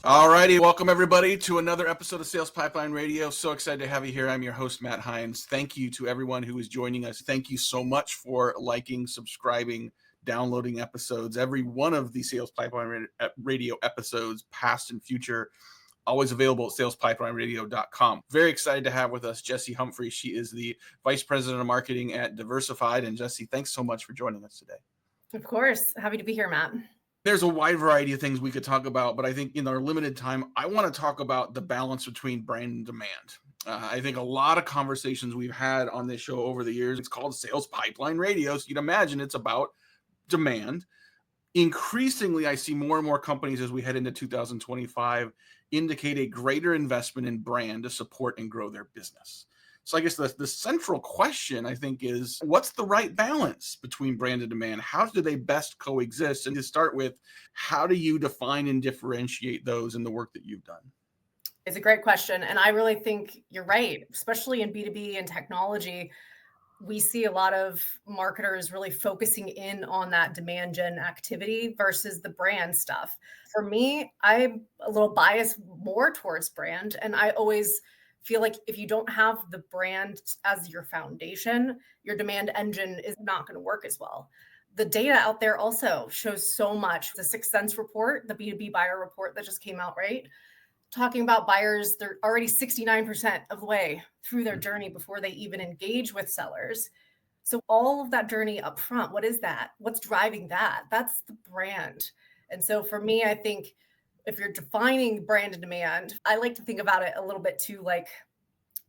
All righty. Welcome, everybody, to another episode of Sales Pipeline Radio. So excited to have you here. I'm your host, Matt Heinz. Thank you to everyone who is joining us. Thank you so much for liking, subscribing, downloading episodes. Every one of the Sales Pipeline Radio episodes, past and future, always available at salespipelineradio.com. Very excited to have with us Jesse Humphrey. She is the Vice President of Marketing at Diversified. And Jesse, thanks so much for joining us today. Of course. Happy to be here, Matt. There's a wide variety of things we could talk about, but I think in our limited time, I want to talk about the balance between brand and demand. I think a lot of conversations we've had on this show over the years, it's called Sales Pipeline Radio. So you'd imagine it's about demand. Increasingly, I see more and more companies as we head into 2025 indicate a greater investment in brand to support and grow their business. So I guess the central question, I think, is what's the right balance between brand and demand? How do they best coexist? And to start with, how do you define and differentiate those in the work that you've done? It's a great question. And I really think you're right, especially in B2B and technology. We see a lot of marketers really focusing in on that demand gen activity versus the brand stuff. For me, I'm a little biased more towards brand. And I always feel like if you don't have the brand as your foundation, your demand engine is not going to work as well. The data out there also shows so much. The 6th Sense report, the B2B buyer report that just came out, right? Talking about buyers, they're already 69% of the way through their journey before they even engage with sellers. So all of that journey up front, what is that? What's driving that? That's the brand. And so for me, I think if you're defining brand and demand, I like to think about it a little bit too, like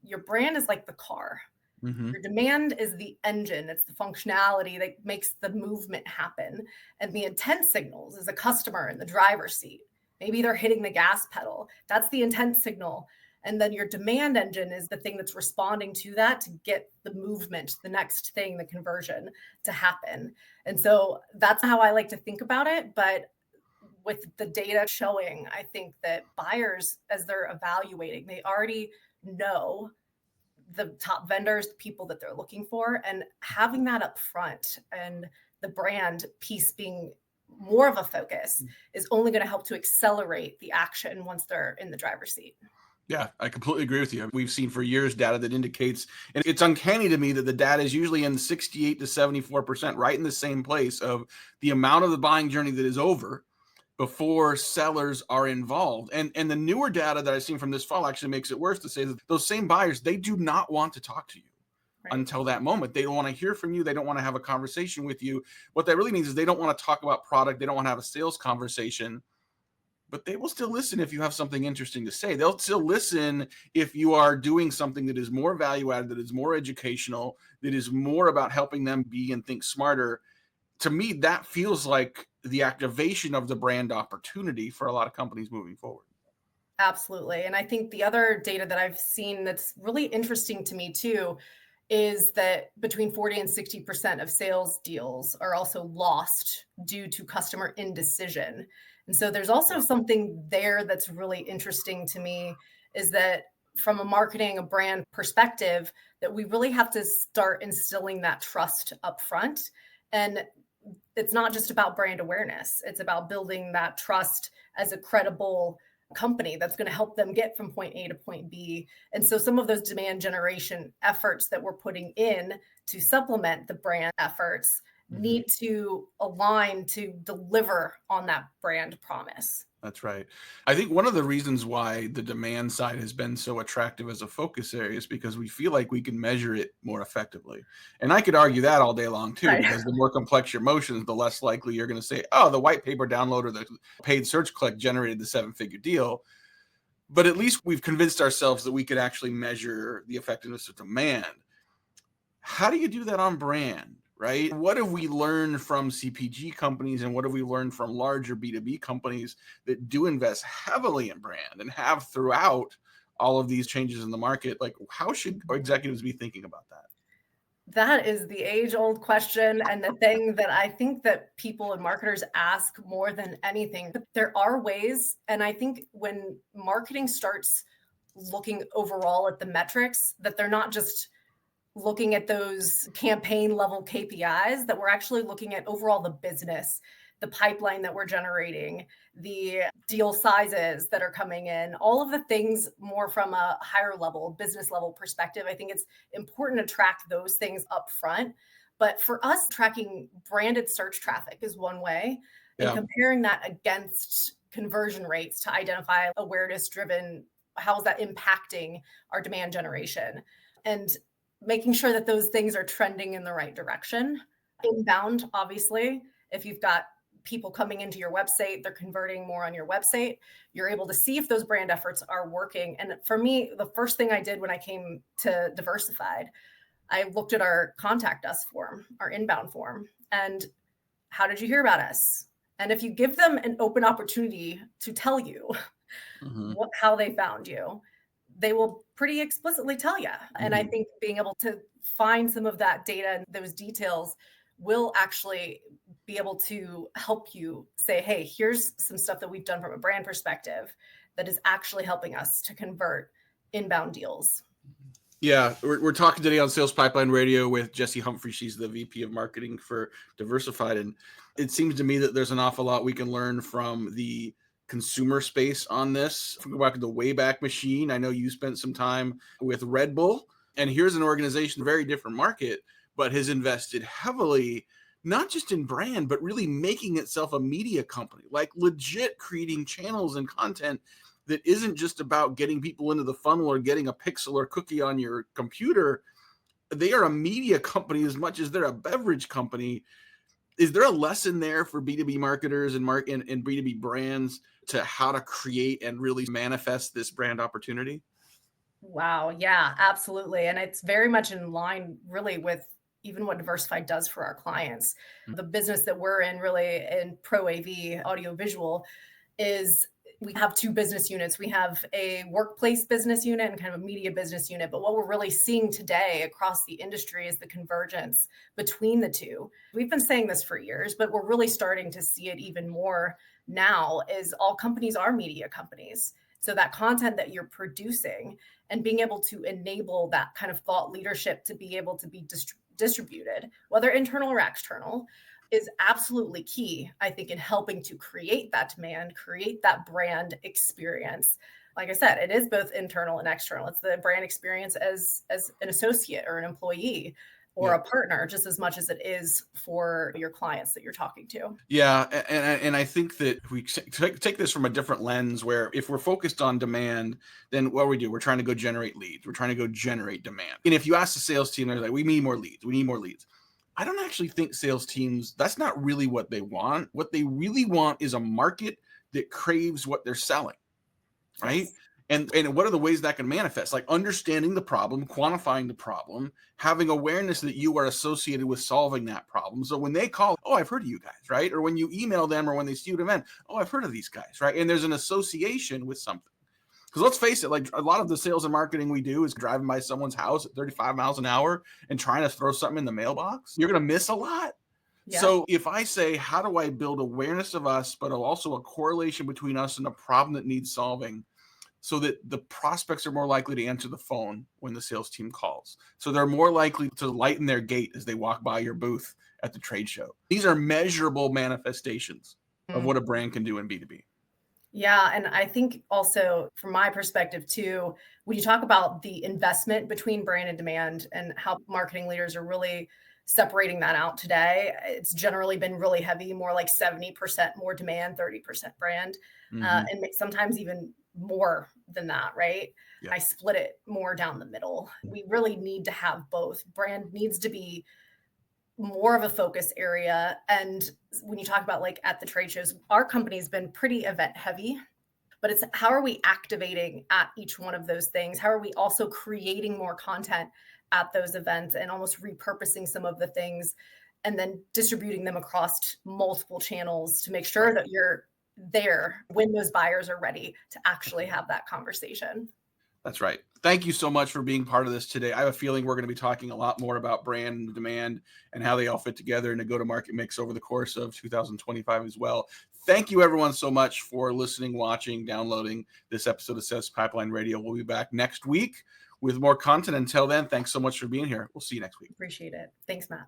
your brand is like the car. Mm-hmm. Your demand is the engine. It's the functionality that makes the movement happen. And the intent signals is a customer in the driver's seat. Maybe they're hitting the gas pedal. That's the intent signal. And then your demand engine is the thing that's responding to that to get the movement, the next thing, the conversion to happen. And so that's how I like to think about it. But with the data showing, I think that buyers, as they're evaluating, they already know the top vendors, the people that they're looking for, and having that up front and the brand piece being more of a focus is only going to help to accelerate the action once they're in the driver's seat. Yeah, I completely agree with you. We've seen for years data that indicates, and it's uncanny to me that the data is usually in 68 to 74%, right in the same place of the amount of the buying journey that is over before sellers are involved. And the newer data that I've seen from this fall actually makes it worse to say that those same buyers, they do not want to talk to you. Right. Until that moment. They don't want to hear from you. They don't want to have a conversation with you. What that really means is they don't want to talk about product. They don't want to have a sales conversation, but they will still listen if you have something interesting to say. They'll still listen if you are doing something that is more value added, that is more educational, that is more about helping them be and think smarter. To me, that feels like the activation of the brand opportunity for a lot of companies moving forward. Absolutely. And I think the other data that I've seen that's really interesting to me too is that between 40 and 60% of sales deals are also lost due to customer indecision. And so there's also something there that's really interesting to me is that from a marketing, a brand perspective, that we really have to start instilling that trust up front. And it's not just about brand awareness. It's about building that trust as a credible company that's going to help them get from point A to point B. And so some of those demand generation efforts that we're putting in to supplement the brand efforts need to align to deliver on that brand promise. That's right. I think one of the reasons why the demand side has been so attractive as a focus area is because we feel like we can measure it more effectively. And I could argue that all day long too, right? Because the more complex your motions, the less likely you're going to say, oh, the white paper download or the paid search click generated the 7-figure deal. But at least we've convinced ourselves that we could actually measure the effectiveness of demand. How do you do that on brand? Right? What have we learned from CPG companies and what have we learned from larger B2B companies that do invest heavily in brand and have throughout all of these changes in the market? Like, how should executives be thinking about that? That is the age-old question and the thing that I think that people and marketers ask more than anything. But there are ways, and I think when marketing starts looking overall at the metrics, that they're not just looking at those campaign level KPIs, that we're actually looking at overall the business, the pipeline that we're generating, the deal sizes that are coming in, all of the things more from a higher level, business level perspective. I think it's important to track those things up front. But for us, tracking branded search traffic is one way, and comparing that against conversion rates to identify awareness driven, how is that impacting our demand generation, and making sure that those things are trending in the right direction. Inbound, obviously, if you've got people coming into your website, they're converting more on your website, you're able to see if those brand efforts are working. And for me, the first thing I did when I came to Diversified, I looked at our contact us form, our inbound form, and how did you hear about us? And if you give them an open opportunity to tell you how they found you, they will pretty explicitly tell you. And I think being able to find some of that data and those details will actually be able to help you say, hey, here's some stuff that we've done from a brand perspective that is actually helping us to convert inbound deals. Yeah, we're talking today on Sales Pipeline Radio with Jesse Humphrey. She's the VP of Marketing for Diversified. And it seems to me that there's an awful lot we can learn from the consumer space on this. If we go back to the Wayback Machine, I know you spent some time with Red Bull. And here's an organization, very different market, but has invested heavily, not just in brand, but really making itself a media company, like legit creating channels and content that isn't just about getting people into the funnel or getting a pixel or cookie on your computer. They are a media company as much as they're a beverage company. Is there a lesson there for B2B marketers and B2B brands to how to create and really manifest this brand opportunity? Wow. Yeah, absolutely. And it's very much in line really with even what Diversified does for our clients. The business that we're in really in Pro AV, audio visual, is we have two business units. We have a workplace business unit and kind of a media business unit. But what we're really seeing today across the industry is the convergence between the two. We've been saying this for years, but we're really starting to see it even more now is all companies are media companies. So that content that you're producing and being able to enable that kind of thought leadership to be able to be distributed, whether internal or external, is absolutely key, I think, in helping to create that demand, create that brand experience. Like I said, it is both internal and external. It's the brand experience as an associate or an employee or a partner, just as much as it is for your clients that you're talking to. Yeah, and I think that if we take this from a different lens, where if we're focused on demand, then what we do, we're trying to go generate leads. We're trying to go generate demand. And if you ask the sales team, they're like, we need more leads. We need more leads. I don't actually think sales teams, that's not really what they want. What they really want is a market that craves what they're selling, right? Yes. And what are the ways that can manifest? Like understanding the problem, quantifying the problem, having awareness that you are associated with solving that problem. So when they call, oh, I've heard of you guys, right? Or when you email them or when they see you at an event, oh, I've heard of these guys, right? And there's an association with something. Because let's face it, like a lot of the sales and marketing we do is driving by someone's house at 35 miles an hour and trying to throw something in the mailbox. You're going to miss a lot. Yeah. So if I say, how do I build awareness of us, but also a correlation between us and a problem that needs solving, so that the prospects are more likely to answer the phone when the sales team calls. So they're more likely to lighten their gait as they walk by your booth at the trade show. These are measurable manifestations of what a brand can do in B2B. Yeah. And I think also from my perspective too, when you talk about the investment between brand and demand and how marketing leaders are really separating that out today, it's generally been really heavy, more like 70% more demand, 30% brand, and sometimes even more than that, right? Yeah. I split it more down the middle. We really need to have both. Brand needs to be more of a focus area. And when you talk about like at the trade shows, our company's been pretty event heavy, but it's how are we activating at each one of those things? How are we also creating more content at those events and almost repurposing some of the things and then distributing them across multiple channels to make sure that you're there when those buyers are ready to actually have that conversation. That's right. Thank you so much for being part of this today. I have a feeling we're going to be talking a lot more about brand and demand and how they all fit together in a go-to-market mix over the course of 2025 as well. Thank you everyone so much for listening, watching, downloading this episode of Sales Pipeline Radio. We'll be back next week with more content. Until then, thanks so much for being here. We'll see you next week. Appreciate it. Thanks, Matt.